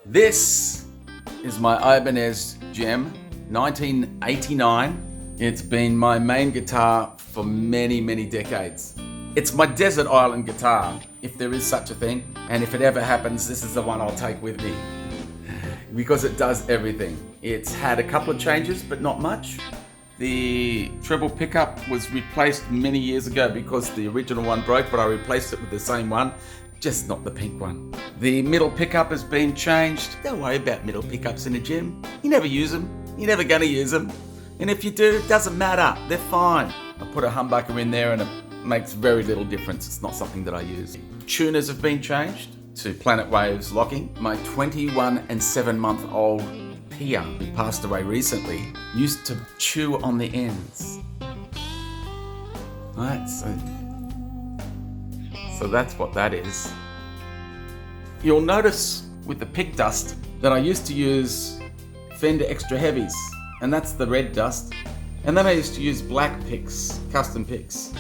This is my Ibanez Jem 1989. It's been my main guitar for many decades. It's my desert island guitar, if there is such a thing, and if it ever happens, this is the one I'll take with me because it does everything. It's had a couple of changes, but not much. The treble pickup was replaced many years ago because the original one broke, but I replaced it with the same one, just not the pink one. The middle pickup has been changed. Don't worry about middle pickups in a gym. You never use them. You're never gonna use them. And if you do, it doesn't matter. They're fine. I put a humbucker in there and it makes very little difference. It's not something that I use. Tuners have been changed to Planet Waves locking. My 21 and 7-month-old Pia, who passed away recently, used to chew on the ends. Right, so that's what that is. You'll notice with the pick dust that I used to use Fender Extra Heavies, and that's the red dust. And then I used to use black picks, custom picks,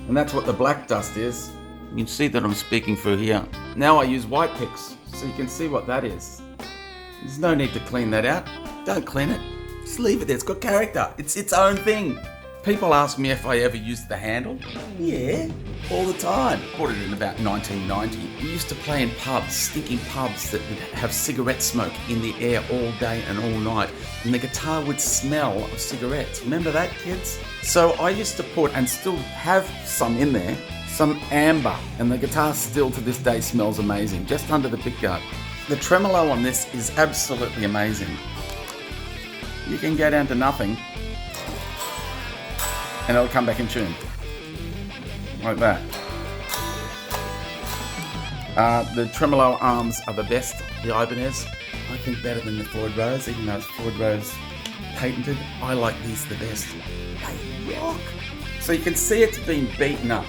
and that's what the black dust is. You can see that I'm speaking through here. Now I use white picks, so you can see what that is. There's no need to clean that out. Don't clean it. Just leave it there. It's got character. It's its own thing. People ask me if I ever used the handle. Yeah, all the time. Bought it in about 1990. We used to play in pubs, stinking pubs that would have cigarette smoke in the air all day and all night. And the guitar would smell of cigarettes. Remember that, kids? So I used to put, and still have some in there, some amber. And the guitar still to this day smells amazing, just under the pickguard. The tremolo on this is absolutely amazing. You can go down to nothing and it'll come back in tune. Like that. The tremolo arms are the best, the Ibanez. I think better than the Floyd Rose, even though it's Floyd Rose patented. I like these the best. They rock. So you can see it's been beaten up.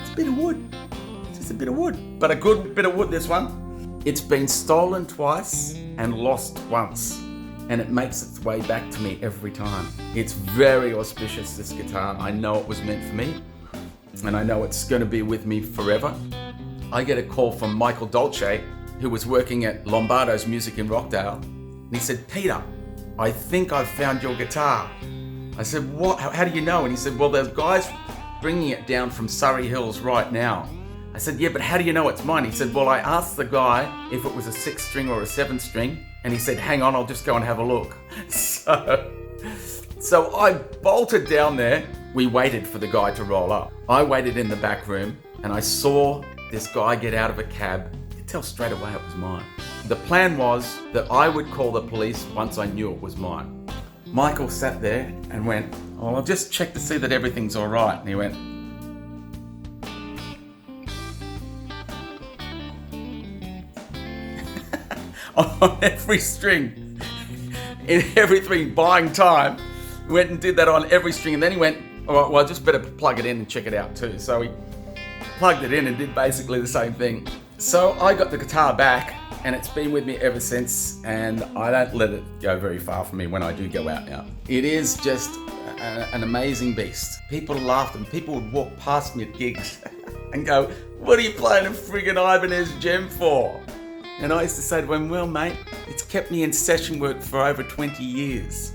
It's a bit of wood. It's just a bit of wood. But a good bit of wood, this one. It's been stolen twice and lost once, and it makes its way back to me every time. It's very auspicious, this guitar. I know it was meant for me, and I know it's going to be with me forever. I get a call from Michael Dolce, who was working at Lombardo's Music in Rockdale, and he said, "Peter, I think I've found your guitar." I said, "What? How do you know?" And he said, "Well, there's guys bringing it down from Surrey Hills right now." I said, "Yeah, but how do you know it's mine?" He said, "Well, I asked the guy if it was a 6-string or a 7-string, and he said, hang on, I'll just go and have a look." So I bolted down there. We waited for the guy to roll up. I waited in the back room, and I saw this guy get out of a cab. You could tell straight away it was mine. The plan was that I would call the police once I knew it was mine. Michael sat there and went, "Oh, I'll just check to see that everything's all right." And he went, on every string, in everything, buying time, went and did that on every string, and then he went, "All right, well, I just better plug it in and check it out too." So he plugged it in and did basically the same thing. So I got the guitar back, and it's been with me ever since, and I don't let it go very far from me when I do go out now. It is just an amazing beast. People laughed, and people would walk past me at gigs and go, "What are you playing a friggin' Ibanez Jem for?" And I used to say to him, "Well, mate, it's kept me in session work for over 20 years.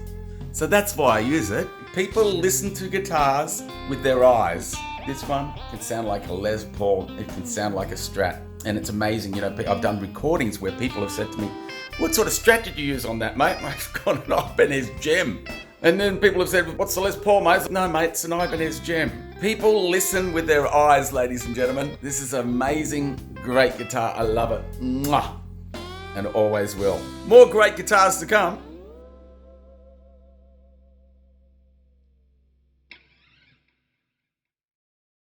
So that's why I use it." People listen to guitars with their eyes. This one can sound like a Les Paul. It can sound like a Strat. And it's amazing. You know, I've done recordings where people have said to me, "What sort of Strat did you use on that, mate?" And I've got an Ibanez Jem. And then people have said, "What's the Les Paul, mate?" "No, mate, it's an Ibanez Jem." People listen with their eyes, ladies and gentlemen. This is amazing, great guitar. I love it. Mwah. And always will. More great guitars to come.